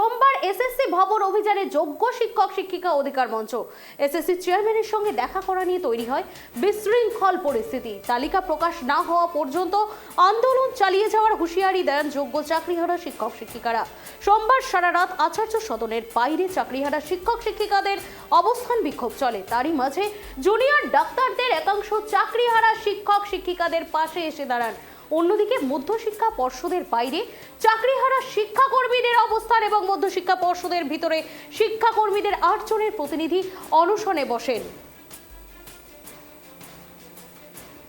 সোমবার এসএসসি ভবন অভিযানে যোগ্য শিক্ষক শিক্ষিকা অধিকার মঞ্চ এসএসসি চেয়ারম্যানের সঙ্গে দেখা করা নিয়ে তৈরি হয় বিশৃঙ্খল পরিস্থিতি। তালিকা প্রকাশ না হওয়া পর্যন্ত আন্দোলন চালিয়ে যাওয়ার হুঁশিয়ারি দেন যোগ্য চাকরিহারা শিক্ষক শিক্ষিকারা। সোমবার সারা রাত আচার্য সদনের বাইরে চাকরিহারা শিক্ষক শিক্ষিকাদের অবস্থান বিক্ষোভ চলে। তারই মাঝে জুনিয়র ডাক্তারদের একাংশ চাকরিহারা শিক্ষক শিক্ষিকাদের পাশে এসে দাঁড়ান। অন্যদিকে মধ্যশিক্ষা পর্ষদের বাইরে চাকরিহারা শিক্ষাকর্মীদের অবস্থান এবং মধ্যশিক্ষা পর্ষদের ভিতরে শিক্ষাকর্মীদের 8 জনের প্রতিনিধি অনশনে বসেন।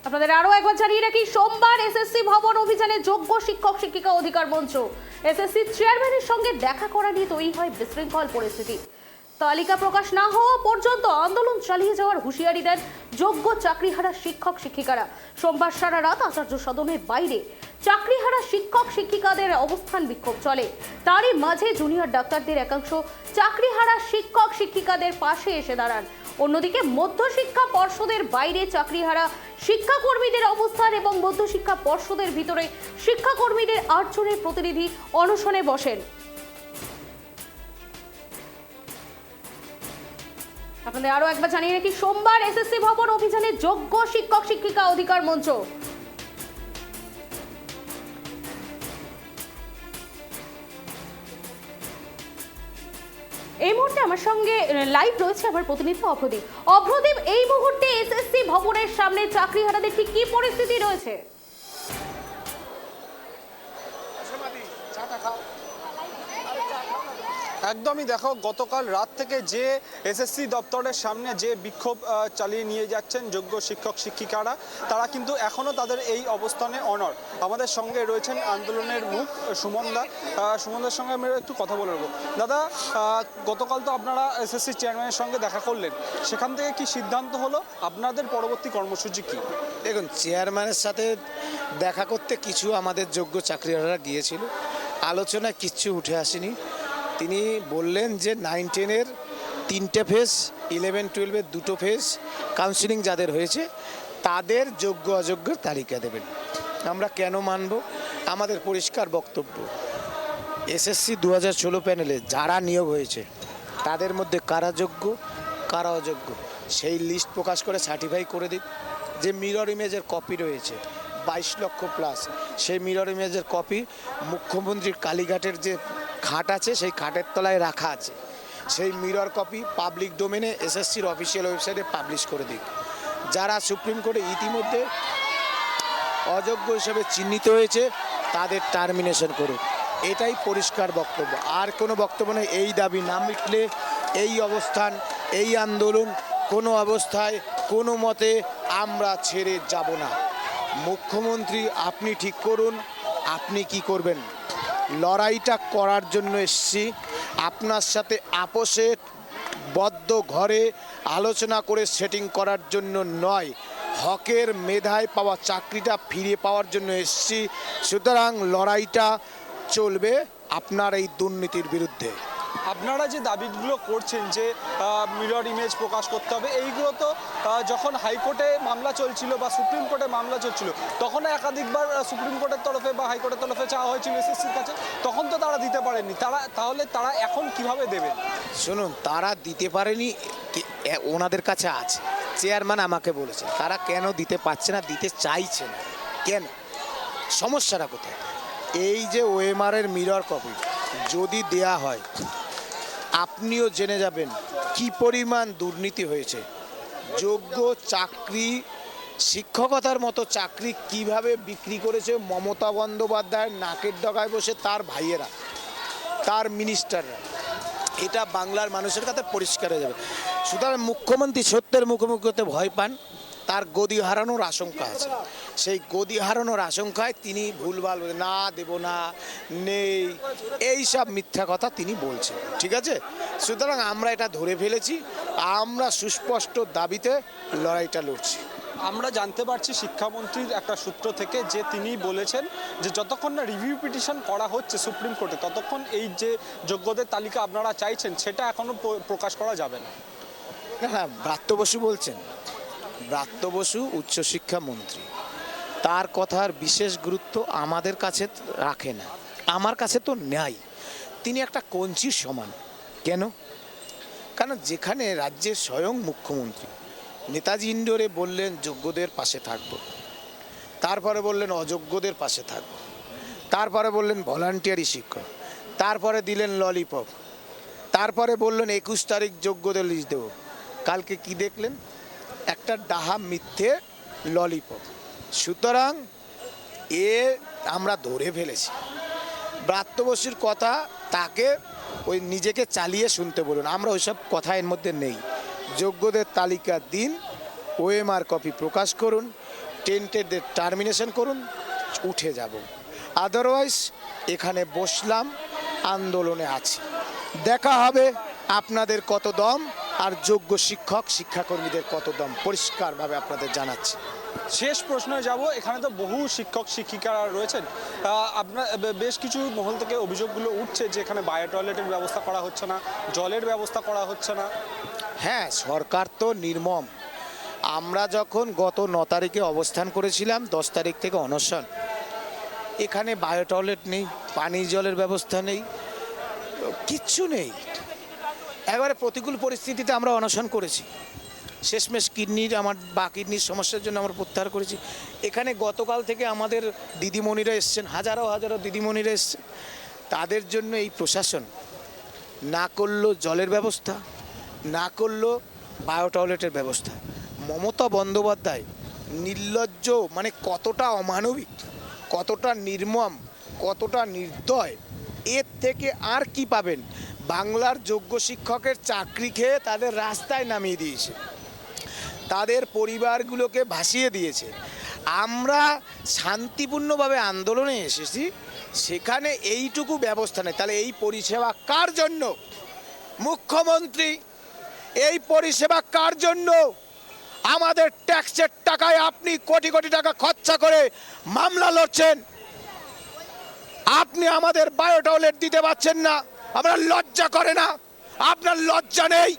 আপনাদের আরো একবার জানিয়ে রাখি, সোমবার এসএসসি ভবন অভিযানে যোগ্য শিক্ষক শিক্ষিকা অধিকার মঞ্চ এসএসসি চেয়ারম্যানের সঙ্গে দেখা করা নিয়ে তৈরি হয় বিশৃঙ্খল পরিস্থিতি। তালিকা প্রকাশ না হওয়া পর্যন্ত আন্দোলন চালিয়ে যাওয়ার হুঁশিয়ারি দেন যোগ্য চাকরিহারা শিক্ষক শিক্ষিকারা। সোমবার সারা রাত আচার্য সদনের বাইরে চাকরিহারা শিক্ষক শিক্ষিকাদের অবস্থান বিক্ষোভ চলে। তারই মাঝে জুনিয়র ডাক্তারদের একাংশ চাকরিহারা শিক্ষক শিক্ষিকাদের পাশে এসে দাঁড়ান। অন্যদিকে মধ্যশিক্ষা পর্ষদের বাইরে চাকরিহারা শিক্ষাকর্মীদের অবস্থান এবং মধ্যশিক্ষা পর্ষদের ভিতরে শিক্ষাকর্মীদের 8 জনের প্রতিনিধি অনশনে বসেন। আপনাদের আরো একবার জানিয়ে রাখি, সোমবার এসএসসি ভবন অভিযানে যোগ্য শিক্ষক শিক্ষিকা অধিকার মঞ্চ এই মুহূর্তে আমার সঙ্গে লাইভ রয়েছে আমার প্রতিনিধি অভ্রদীপ। অভ্রদীপ, এই মুহূর্তে এসএসসি ভবনের সামনে চাকরিহারাদের ঠিক কি পরিস্থিতি রয়েছে? একদমই দেখো, গতকাল রাত থেকে যে এসএসসি দপ্তরের সামনে যে বিক্ষোভ চালিয়ে নিয়ে যাচ্ছেন যোগ্য শিক্ষক শিক্ষিকারা, তারা কিন্তু এখনও তাদের এই অবস্থানে অনড়। আমাদের সঙ্গে রয়েছেন আন্দোলনের মুখ সুমনদার সঙ্গে আমরা একটু কথা বলে নেব। দাদা, গতকাল তো আপনারা এসএসসি চেয়ারম্যানের সঙ্গে দেখা করলেন, সেখান থেকে কি সিদ্ধান্ত হলো? আপনাদের পরবর্তী কর্মসূচি কি? দেখুন, চেয়ারম্যানের সাথে দেখা করতে কিছু আমাদের যোগ্য চাকরিহারারা গিয়েছিল, আলোচনা কিচ্ছু উঠে আসেনি। তিনি বললেন যে 9-10-এর 3টে ফেজ, 11-12-এর 2টো ফেজ কাউন্সিলিং যাদের হয়েছে তাদের যোগ্য অযোগ্যের তালিকা দেবেন। আমরা কেন মানব? আমাদের পরিষ্কার বক্তব্য, এসএসসি 2016 প্যানেলে যারা নিয়োগ হয়েছে তাদের মধ্যে কারা যোগ্য কারা অযোগ্য সেই লিস্ট প্রকাশ করে সার্টিফাই করে দিক। যে মিরর ইমেজের কপি রয়েছে 22 লক্ষ প্লাস, সেই মিরর ইমেজের কপি মুখ্যমন্ত্রীর কালীঘাটের যে খাট আছে সেই খাটের তলায় রাখা আছে, সেই মিরর কপি পাবলিক ডোমেনে এসএসসির অফিসিয়াল ওয়েবসাইটে পাবলিশ করে দিক। যারা সুপ্রিম কোর্টে ইতিমধ্যে অযোগ্য হিসেবে চিহ্নিত হয়েছে তাদের টার্মিনেশন করুক, এটাই পরিষ্কার বক্তব্য। আর কোনো বক্তব্য নেই। এই দাবি না মিটলে এই অবস্থান, এই আন্দোলন কোনো অবস্থায় কোনো মতে আমরা ছেড়ে যাব না। মুখ্যমন্ত্রী আপনি ঠিক করুন আপনি কি করবেন। লড়াইটা করার জন্য এসেছি, আপনার সাথে আপোষে বদ্ধ ঘরে আলোচনা করে সেটিং করার জন্য নয়। হকের মেধায় পাওয়া চাকরিটা ফিরে পাওয়ার জন্য এসেছি। সুতরাং লড়াইটা চলবে আপনার এই দুর্নীতির বিরুদ্ধে। আপনারা যে দাবিগুলো করছেন যে মিরর ইমেজ প্রকাশ করতে হবে, এইগুলো তো যখন হাইকোর্টে মামলা চলছিল বা সুপ্রিম কোর্টে মামলা চলছিল তখন একাধিকবার সুপ্রিম কোর্টের তরফে বা হাইকোর্টের তরফে চাওয়া হয়েছিল এসএসসির কাছে, তখন তো তারা দিতে পারেনি। তাহলে তারা এখন কিভাবে দেবেন? শুনুন, তারা দিতে পারেনি, ওনাদের কাছে আছে। চেয়ারম্যান আমাকে বলেছে তারা কেন দিতে পারছে না, দিতে চাইছে না কেন, সমস্যাটা কোথায়? এই যে ওএমআরের মিরর কপি যদি দেয়া হয় আপনিও জেনে যাবেন কি পরিমাণ দুর্নীতি হয়েছে। যোগ্য চাকরি, শিক্ষকতার মতো চাকরি কিভাবে বিক্রি করেছে মমতা বন্দ্যোপাধ্যায়ের নাকের ডগায় বসে তার ভাইয়েরা, তার মিনিস্টাররা। এটা বাংলার মানুষের কাছে পরিষ্কার হয়ে যাবে। সুতরাং মুখ্যমন্ত্রী সত্যের মুখোমুখি হতে ভয় পান, তার গদি হারানোর আশঙ্কা আছে। সেই গদি হারানোর আশঙ্কায় তিনি ভুলভাল না দেব না, নেই, এই সব মিথ্যা কথা তিনি বলছেন। ঠিক আছে, সুতরাং আমরা এটা ধরে ফেলেছি, আমরা সুস্পষ্ট দাবিতে লড়াইটা লড়ছি। আমরা জানতে পারছি শিক্ষামন্ত্রীর একটা সূত্র থেকে যে তিনি বলেছেন যে যতক্ষণ না রিভিউ পিটিশন করা হচ্ছে সুপ্রিম কোর্টে ততক্ষণ এই যে যোগ্যদের তালিকা আপনারা চাইছেন সেটা এখনো প্রকাশ করা যাবে না। হ্যাঁ, ব্রাত্য বসু বলছেন, ব্রাত্য বসু উচ্চশিক্ষা মন্ত্রী, তার কথার বিশেষ গুরুত্ব আমাদের কাছে রাখে না, আমার কাছে তো নেই। তিনি একটা কঞ্চির সমান। কেন? কারণ যেখানে রাজ্যের স্বয়ং মুখ্যমন্ত্রী নেতাজি ইন্ডোরে বললেন যোগ্যদের পাশে থাকবো, তারপরে বললেন অযোগ্যদের পাশে থাকবো, তারপরে বললেন ভলান্টিয়ারি শিক্ষক, তারপরে দিলেন ললিপপ, তারপরে বললেন 21 তারিখ যোগ্যদের লিস্ট দেবো। কালকে কি দেখলেন? একটা ডাহা মিথ্যে ললিপপ। সুতরাং আমরা ধরে ফেলেছি। ব্রাত্য বসুর কথা তাকে ওই নিজেকে চালিয়ে শুনতে বলুন, আমরা ওইসব কথা এর মধ্যে নেই। যোগ্যদের তালিকা দিন, ওএমআর কপি প্রকাশ করুন, টেন্টেডদের টার্মিনেশন করুন, উঠে যাব। আদারওয়াইজ এখানে বসলাম, আন্দোলনে আছি। দেখা হবে আপনাদের কত দম আর যোগ্য শিক্ষক শিক্ষাকর্মীদের কত দম, পরিষ্কারভাবে আপনাদের জানাচ্ছি। শেষ প্রশ্নে যাব। এখানে তো বহু শিক্ষক শিক্ষিকারা রয়েছেন, আপনার বেশ কিছু মহল থেকে অভিযোগগুলো উঠছে যে এখানে বায়ো টয়লেটের ব্যবস্থা করা হচ্ছে না, জলের ব্যবস্থা করা হচ্ছে না। হ্যাঁ, সরকার তো নির্মম। আমরা যখন গত 9 তারিখে অবস্থান করেছিলাম, 10 তারিখ থেকে অনশন, এখানে বায়ো টয়লেট নেই, পানি জলের ব্যবস্থা নেই, কিচ্ছু নেই। একেবারে প্রতিকূল পরিস্থিতিতে আমরা অনশন করেছি। শেষমেশ কিডনির সমস্যার জন্য আমরা প্রত্যাহার করেছি। এখানে গতকাল থেকে আমাদের দিদিমণিরা এসছেন, হাজারো হাজারো দিদিমণিরা এসছেন। তাদের জন্য এই প্রশাসন না করলো জলের ব্যবস্থা, না করলো বায়ো টয়লেটের ব্যবস্থা। মমতা বন্দ্যোপাধ্যায় নির্লজ্জ, মানে কতটা অমানবিক, কতটা নির্মম, কতটা নির্দয়, এর থেকে আর কি পাবেন? বাংলার যোগ্য শিক্ষকের চাকরি খেয়ে তাদের রাস্তায় নামিয়ে দিয়েছে, তাদের পরিবারগুলোকে ভাসিয়ে দিয়েছে। আমরা শান্তিপূর্ণভাবে আন্দোলনে এসেছি, সেখানে এইটুকু ব্যবস্থা নেই। তাহলে এই পরিষেবা কার জন্য? মুখ্যমন্ত্রী এই পরিষেবা কার জন্য? আমাদের ট্যাক্সের টাকায় আপনি কোটি কোটি টাকা খরচা করে মামলা লড়ছেন, আপনি আমাদের বায়ো টয়লেট দিতে পারছেন না। আপনার লজ্জা করে না? আপনার লজ্জা নেই?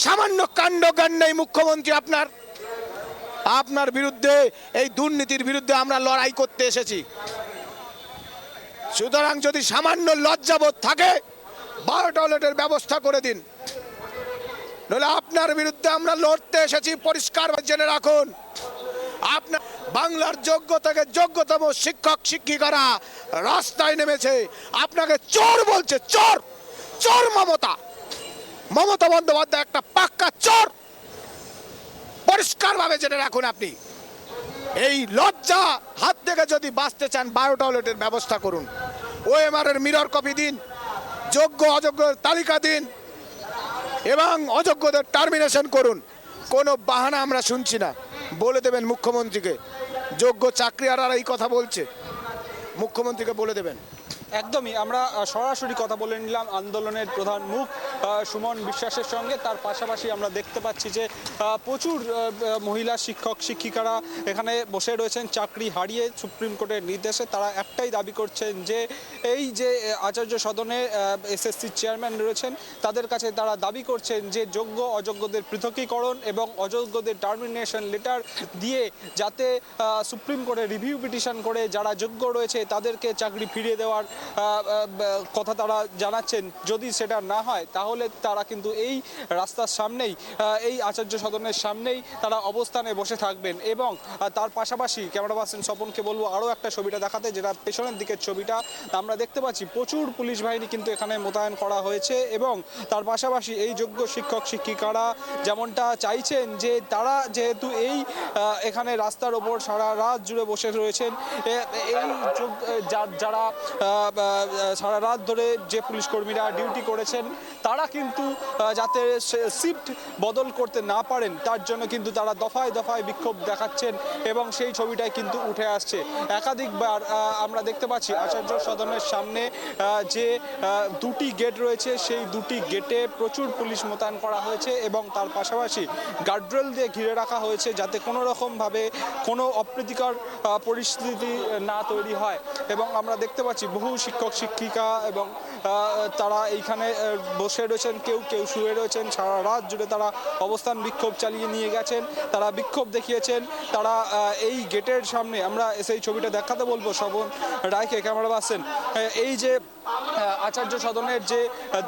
সামান্য কাণ্ডজ্ঞান নেই মুখ্যমন্ত্রী আপনার বিরুদ্ধে, এই দুর্নীতির বিরুদ্ধে আমরা লড়াই করতে এসেছি। সুতরাং যদি সামান্য লজ্জাবোধ থাকে, বায়ো টয়লেটের ব্যবস্থা করে দিন, নইলে আপনার বিরুদ্ধে আমরা লড়তে এসেছি। পরিষ্কার জেনে রাখুন, আপনার বাংলার যোগ্য থেকে যোগ্যতম শিক্ষক শিক্ষিকারা রাস্তায় নেমেছে, আপনাকে চোর বলছে। চোর, চোর মমতা বন্দ্যোপাধ্যায় একটা পাক্কা চোর। পরিষ্কারভাবে জেনে রাখুন। আপনি এই লজ্জা হাত থেকে যদি বাঁচতে চান, বায়ো টয়লেটের ব্যবস্থা করুন, ওএমআর এর মিরর কপি দিন, যোগ্য অযোগ্যের তালিকা দিন এবং অযোগ্যদের টার্মিনেশন করুন। কোনো বাহানা আমরা শুনছি না। বলে দেবেন মুখ্যমন্ত্রীকে, যোগ্য চাকরিয়ারা এই কথা বলছে, মুখ্যমন্ত্রীকে বলে দেবেন। একদমই, আমরা সরাসরি কথা বলে নিলাম আন্দোলনের প্রধান মুখ সুমন বিশ্বাসের সঙ্গে। তার পাশাপাশি আমরা দেখতে পাচ্ছি যে প্রচুর মহিলা শিক্ষক শিক্ষিকারা এখানে বসে রয়েছেন চাকরি হারিয়ে সুপ্রিম কোর্টের নির্দেশে। তারা একটাই দাবি করছেন যে এই যে আচার্য সদনে এসএসসি চেয়ারম্যান রয়েছেন, তাদের কাছে তারা দাবি করছেন যে যোগ্য অযোগ্যদের পৃথকীকরণ এবং অযোগ্যদের টার্মিনেশন লেটার দিয়ে যাতে সুপ্রিম কোর্টে রিভিউ পিটিশন করে যারা যোগ্য রয়েছে তাদেরকে চাকরি ফিরিয়ে দেওয়ার কথা তারা জানাচ্ছেন। যদি সেটা না হয় তাহলে তারা কিন্তু এই রাস্তার সামনেই, এই আচার্য সদনের সামনেই তারা অবস্থানে বসে থাকবেন। এবং তার পাশাপাশি ক্যামেরা পার্সন স্বপনকে বলবো আরও একটা ছবিটা দেখাতে, যেটা পেছনের দিকের ছবিটা। আমরা দেখতে পাচ্ছি প্রচুর পুলিশ বাহিনী কিন্তু এখানে মোতায়েন করা হয়েছে এবং তার পাশাপাশি এই যোগ্য শিক্ষক শিক্ষিকারা যেমনটা চাইছেন যে তারা যেহেতু এই এখানে রাস্তার ওপর সারা রাত জুড়ে বসে রয়েছেন, এই যারা সারা রাত ধরে যে পুলিশ কর্মীরা ডিউটি করেছেন তারা কিন্তু যাতে শিফট বদল করতে না পারেন তার জন্য কিন্তু তারা দফায় দফায় বিক্ষোভ দেখাচ্ছেন এবং সেই ছবিটাই কিন্তু উঠে আসছে। একাধিকবার আমরা দেখতে পাচ্ছি আচার্য সদনের সামনে যে দুটি গেট রয়েছে, সেই দুটি গেটে প্রচুর পুলিশ মোতায়েন করা হয়েছে এবং তার পাশাপাশি গার্ডরেল দিয়ে ঘিরে রাখা হয়েছে যাতে কোনো রকমভাবে কোনো অপ্রীতিকর পরিস্থিতি না তৈরি হয়। এবং আমরা দেখতে পাচ্ছি বহু শিক্ষক শিক্ষিকা এবং তারা এইখানে বসে রয়েছেন, কেউ কেউ শুয়ে রয়েছেন। সারা রাত জুড়ে তারা অবস্থান বিক্ষোভ চালিয়ে নিয়ে গেছেন, তারা বিক্ষোভ দেখিয়েছেন। তারা এই গেটের সামনে, আমরা সেই ছবিটা দেখাতে বলবো শোভন রায়কে, ক্যামেরা পাচ্ছেন, এই যে আচার্য সদনের যে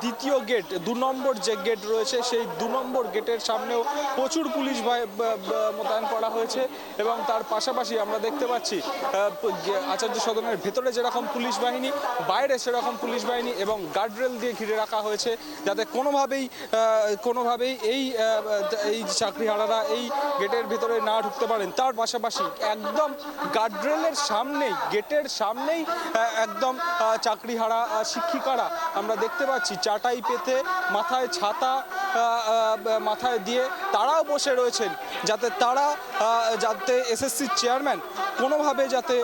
দ্বিতীয় গেট, 2 নম্বর যে গেট রয়েছে, সেই 2 নম্বর গেটের সামনেও প্রচুর পুলিশ মোতায়েন করা হয়েছে। এবং তার পাশাপাশি আমরা দেখতে পাচ্ছি আচার্য সদনের ভেতরে যেরকম পুলিশ বাহিনী, বাইরে সেরকম পুলিশ বাহিনী এবং গার্ডরেল দিয়ে ঘিরে রাখা হয়েছে, যাতে কোনোভাবেই এই চাকরিহারারা এই গেটের ভেতরে না ঢুকতে পারেন। তার পাশাপাশি একদম গার্ডরেলের সামনেই, গেটের সামনেই একদম চাকরিহারা শিক্ষিকারা আমরা দেখতে পাচ্ছি চাটাই পেতে, মাথায় ছাতা মাথায় দিয়ে তারাও বসে রয়েছেন, যাতে এসএসসির চেয়ারম্যান কোনোভাবে যাতে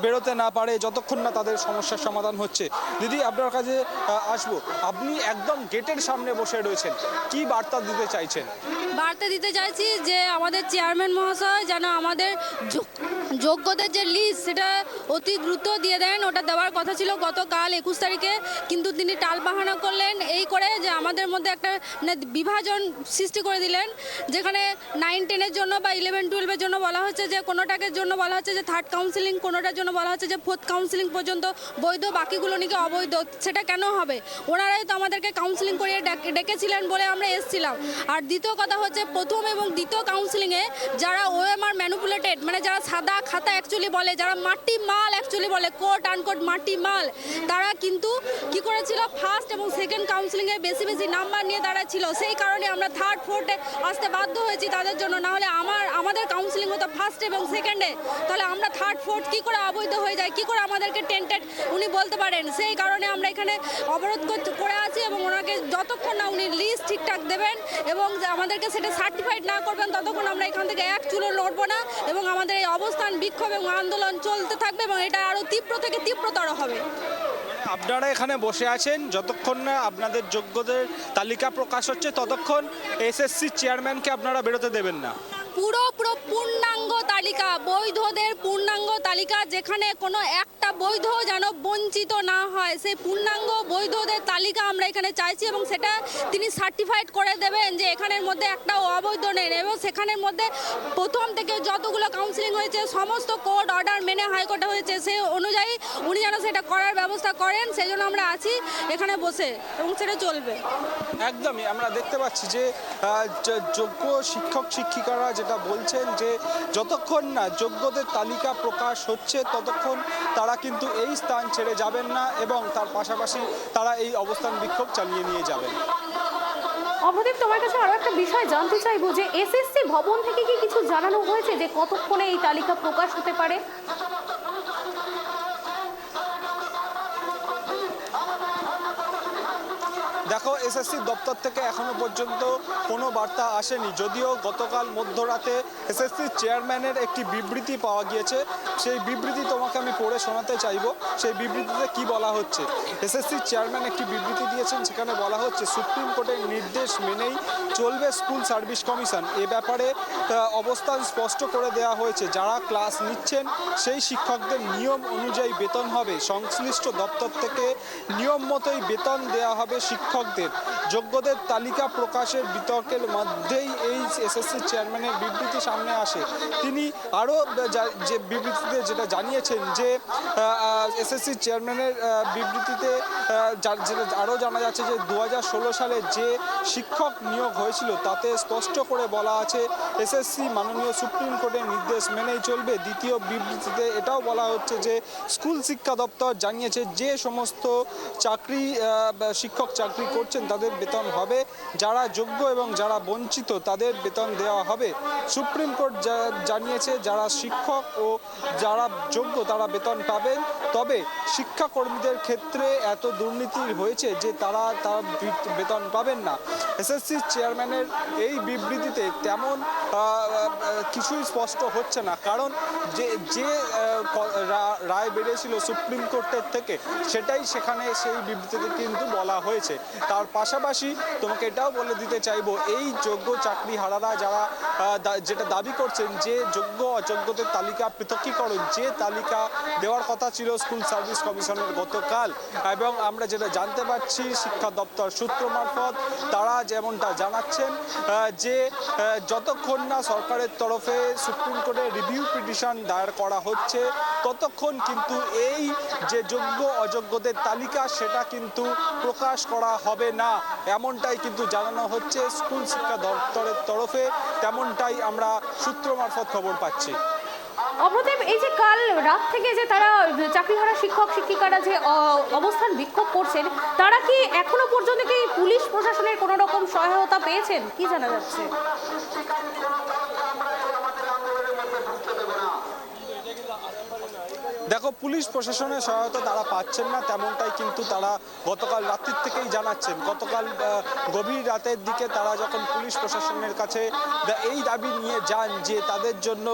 বেরোতে না পারে, যতক্ষণ না তাদের সমস্যার সমাধান হচ্ছে। দিদি, আপনার কাছে আসবো, আপনি একদম গেটের সামনে বসে রয়েছেন, কি বার্তা দিতে চাইছেন? বার্তা দিতে চাইছি যে আমাদের চেয়ারম্যান মহাশয় যেন আমাদের যোগ্যদের যে লিস্ট সেটা অতি দ্রুত দিয়ে দেন। ওটা দেওয়ার কথা ছিল গতকাল 21 তারিখে, কিন্তু তিনি টালবাহানা করলেন এই করে যে আমাদের মধ্যে একটা বিভাজন সৃষ্টি করে দিলেন, যেখানে 9-10-এর জন্য বা 11-12-এর জন্য বলা হচ্ছে যে কোনোটাকের জন্য বলা হচ্ছে যে 3rd কাউন্সিলিং, কোনোটার জন্য বলা হচ্ছে যে 4th কাউন্সিলিং পর্যন্ত বৈধ, বাকিগুলো নাকি অবৈধ। সেটা কেন হবে? ওনারাই তো আমাদেরকে কাউন্সিলিং করিয়ে ডেকেছিলেন বলে আমরা এসেছিলাম। আর দ্বিতীয় কথা হচ্ছে, প্রথম এবং দ্বিতীয় কাউন্সিলিংয়ে যারা ওএমআর ম্যানিপুলেটেড, মানে যারা সাদা খাতা অ্যাকচুয়ালি বলে, যারা মাটি মাল অ্যাকচুয়ালি বলে, কোট আনকোট মাটি মাল, তারা কিন্তু কি করেছিল, ফার্স্ট এবং সেকেন্ড কাউন্সিলিংয়ে বেশি বেশি নাম্বার নিয়ে তারা ছিল। সেই কারণে আমরা 3rd 4th-এ আসতে বাধ্য হয়েছি তাদের জন্য। না হলে আমাদের কাউন্সিলিং হতো ফার্স্ট এবং সেকেন্ডে, তাহলে আমরা 3rd 4th কী করে অবৈধ হয়ে যায়, কী করে আমাদেরকে টেন্টেড উনি বলতে পারেন? সেই কারণে আমরা এখানে অবরোধ করে আছি এবং ওনাকে যতক্ষণ না উনি লিস্ট ঠিকঠাক দেবেন এবং আমাদেরকে সেটা সার্টিফাইড না করবেন, ততক্ষণ আমরা এখান থেকে এক চুলো লড়বো না এবং আমাদের এই অবস্থান বিক্ষোভ এবং আন্দোলন চলতে থাকবে এবং এটা আরও তীব্র থেকে তীব্রতর হবে। আপনারা এখানে বসে আছেন, যতক্ষণ না আপনাদের যোগ্যদের তালিকা প্রকাশ হচ্ছে ততক্ষণ এসএসসি চেয়ারম্যানকে আপনারা বেরোতে দেবেন না। পুরো পূর্ণাঙ্গ তালিকা, বৈধদের পূর্ণাঙ্গ তালিকা, যেখানে কোনো একটা বৈধ যেন বঞ্চিত না হয়, সেই পূর্ণাঙ্গ বৈধদের তালিকা আমরা এখানে চাইছি এবং সেটা তিনি সার্টিফাইড করে দেবেন যে এখানের মধ্যে একটাও অবৈধ নেই। এবং সেখানের মধ্যে প্রথম থেকে যতগুলো কাউন্সিলিং হয়েছে সমস্ত কোর্ট অর্ডার মেনে হাইকোর্টে হয়েছে, সেই অনুযায়ী উনি যেন সেটা করার ব্যবস্থা করেন, সেই জন্য আমরা আছি এখানে বসে এবং সেটা চলবে। একদমই আমরা দেখতে পাচ্ছি যে যোগ্য শিক্ষক শিক্ষিকারা যেটা বলছেন যে যতক্ষণ না যোগ্যদের তালিকা প্রকাশ হচ্ছে ততক্ষণ তারা কিন্তু এই স্থান ছেড়ে যাবেন না এবং তার পাশাপাশি তারা এই অবস্থান বিক্ষোভ চালিয়ে নিয়ে যাবেন। অভ্রদীপ, তোমার কাছে আরো একটা বিষয় জানতে চাইবো যে এসএসসি ভবন থেকে কি কিছু জানানো হয়েছে যে কতক্ষণে এই তালিকা প্রকাশ হতে পারে? দেখো, এসএসসি দপ্তর থেকে এখনো পর্যন্ত কোনো বার্তা আসেনি, যদিও গতকাল মধ্যরাতে এসএসসির চেয়ারম্যানের একটি বিবৃতি পাওয়া গিয়েছে। সেই বিবৃতি তোমাকে আমি পড়ে শোনাতে চাইবো। সেই বিবৃতিতে কি বলা হচ্ছে? এসএসসির চেয়ারম্যান একটি বিবৃতি দিয়েছেন, সেখানে বলা হচ্ছে সুপ্রিম কোর্টের নির্দেশ মেনেই চলবে স্কুল সার্ভিস কমিশন। এ ব্যাপারে অবস্থান স্পষ্ট করে দেওয়া হয়েছে, যারা ক্লাস নিচ্ছেন সেই শিক্ষকদের নিয়ম অনুযায়ী বেতন হবে, সংশ্লিষ্ট দপ্তর থেকে নিয়ম মতোই বেতন দেওয়া হবে শিক্ষকদের। যোগ্যদের তালিকা প্রকাশের বিতর্কের মধ্যেই এই এসএসসি চেয়ারম্যানের বিবৃতি সামনে আসে। তিনি আরও যে বিবৃতিতে যেটা জানিয়েছেন যে এসএসসি চেয়ারম্যানের বিবৃতিতে আরও জানা যাচ্ছে যে 2016 সালে যে শিক্ষক নিয়োগ হয়েছিল তাতে স্পষ্ট করে বলা আছে এসএসসি মাননীয় সুপ্রিম কোর্টের নির্দেশ মেনেই চলবে। দ্বিতীয় বিবৃতিতে এটাও বলা হচ্ছে যে স্কুল শিক্ষা দপ্তর জানিয়েছে যে সমস্ত শিক্ষক চাকরি করছেন তাদের বেতন হবে, যারা যোগ্য এবং যারা বঞ্চিত তাদের বেতন দেওয়া হবে। সুপ্রিম কোর্ট জানিয়েছে যারা শিক্ষক ও যারা যোগ্য তারা বেতন পাবেন, তবে শিক্ষাকর্মীদের ক্ষেত্রে এত দুর্নীতি হয়েছে যে তারা বেতন পাবেন না। এসএসসি চেয়ারম্যানের এই বিবৃতিতে তেমন কিছুই স্পষ্ট হচ্ছে না, কারণ যে রায় বেরিয়েছিল সুপ্রিম কোর্টের থেকে সেটাই সেখানে সেই বিবৃতিতে কিন্তু বলা হয়েছে। তার পাশাপাশি তোমাকে এটাও বলে দিতে চাইবো, এই যোগ্য চাকরিহারারা যারা যেটা দাবি করছেন যে যোগ্য অযোগ্যদের তালিকা পৃথকীকরণ, যে তালিকা দেওয়ার কথা ছিল স্কুল সার্ভিস কমিশনের গতকাল, এবং আমরা যেটা জানতে পারছি শিক্ষা দপ্তর সূত্র মারফত তারা যেমনটা জানাচ্ছেন যে যতক্ষণ না সরকারের তরফে সুপ্রিম কোর্টে রিভিউ পিটিশন দায়ের করা হচ্ছে ততক্ষণ কিন্তু এই যে যোগ্য অযোগ্যদের তালিকা সেটা কিন্তু প্রকাশ করা হবে না, এমনটাই কিন্তু জানানো হচ্ছে স্কুল শিক্ষা দপ্তরের তরফে, তেমনটাই আমরা সূত্র মারফত খবর পাচ্ছি। অপ্রতিম, এই যে কাল রাত থেকে যে তারা চাকরিহারা শিক্ষক শিক্ষিকারা যে অবস্থান বিক্ষোভ করছেন, তারা কি এখনো পর্যন্ত কি পুলিশ প্রশাসনের কোনো রকম সহায়তা পেয়েছেন, কি জানা যাচ্ছে? দেখো, পুলিশ প্রশাসনের সহায়তা তারা পাচ্ছেন না, তেমনটাই কিন্তু তারা গতকাল রাত্রির থেকেই জানাচ্ছেন। গতকাল গভীর রাতের দিকে তারা যখন পুলিশ প্রশাসনের কাছে এই দাবি নিয়ে যান যে তাদের জন্য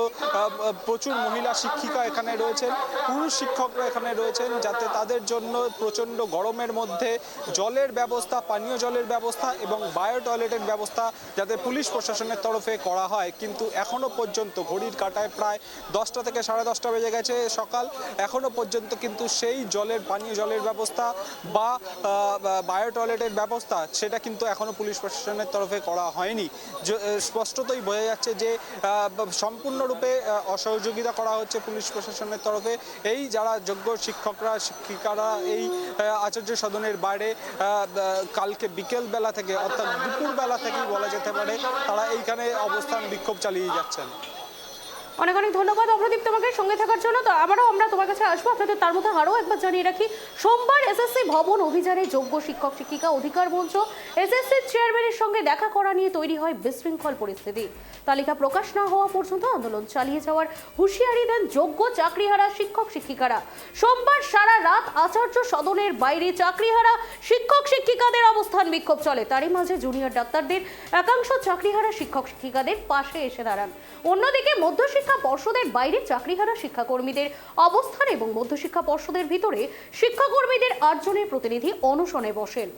প্রচুর মহিলা শিক্ষিকা এখানে রয়েছেন, পুরুষ শিক্ষকরা এখানে রয়েছেন, যাতে তাদের জন্য প্রচণ্ড গরমের মধ্যে জলের ব্যবস্থা, পানীয় জলের ব্যবস্থা এবং বায়ো টয়লেটের ব্যবস্থা যাতে পুলিশ প্রশাসনের তরফে করা হয়, কিন্তু এখনো পর্যন্ত ঘড়ির কাঁটায় প্রায় 10টা থেকে 10:30 বেজে গেছে সকাল, এখনো পর্যন্ত কিন্তু সেই জলের, পানীয় জলের ব্যবস্থা বা বায়ো টয়লেটের ব্যবস্থা সেটা কিন্তু এখনো পুলিশ প্রশাসনের তরফে করা হয়নি। স্পষ্টতই বোঝা যাচ্ছে যে সম্পূর্ণরূপে অসহযোগিতা করা হচ্ছে পুলিশ প্রশাসনের তরফে। এই যারা যোগ্য শিক্ষকরা শিক্ষিকারা এই আচার্য সদনের বাইরে কালকে বিকেল বেলা থেকে অর্থাৎ দুপুরবেলা থেকেই বলা যেতে পারে তারা এইখানে অবস্থান বিক্ষোভ চালিয়ে যাচ্ছেন। অনেক অনেক ধন্যবাদ অপ্রদীপ তোমাকে সঙ্গে থাকার জন্য। তো আবারও আমরা তোমার কাছে আসবো, আপনাদের তার মধ্যে আরও একবার জানিয়ে রাখি, সোমবার এসএসসি ভবন অভিযানে যোগ্য শিক্ষক শিক্ষিকা অধিকার মঞ্চ এসএসসি চেয়ারম্যানের সঙ্গে দেখা করা নিয়ে তৈরি হয় বিশৃঙ্খল পরিস্থিতি। তালিকা প্রকাশ না হওয়া পর্যন্ত আন্দোলন চালিয়ে যাওয়ার হুঁশিয়ারি দেন যোগ্য চাকরিহারা শিক্ষক শিক্ষিকারা। সোমবার সারা রাত আচার্য সদনের বাইরে চাকরিহারা শিক্ষক শিক্ষিকাদের অবস্থান বিক্ষোভ চলে। তারই মাঝে জুনিয়র ডাক্তারদের একাংশ চাকরিহারা শিক্ষক শিক্ষিকাদের পাশে এসে দাঁড়ান। অন্যদিকে মধ্যশিক্ষা পর্ষদের বাইরে চাকরিহারা শিক্ষাকর্মীদের অবস্থান এবং মধ্যশিক্ষা পর্ষদের ভিতরে শিক্ষাকর্মীদের 8 জনের প্রতিনিধি অনশনে বসেন।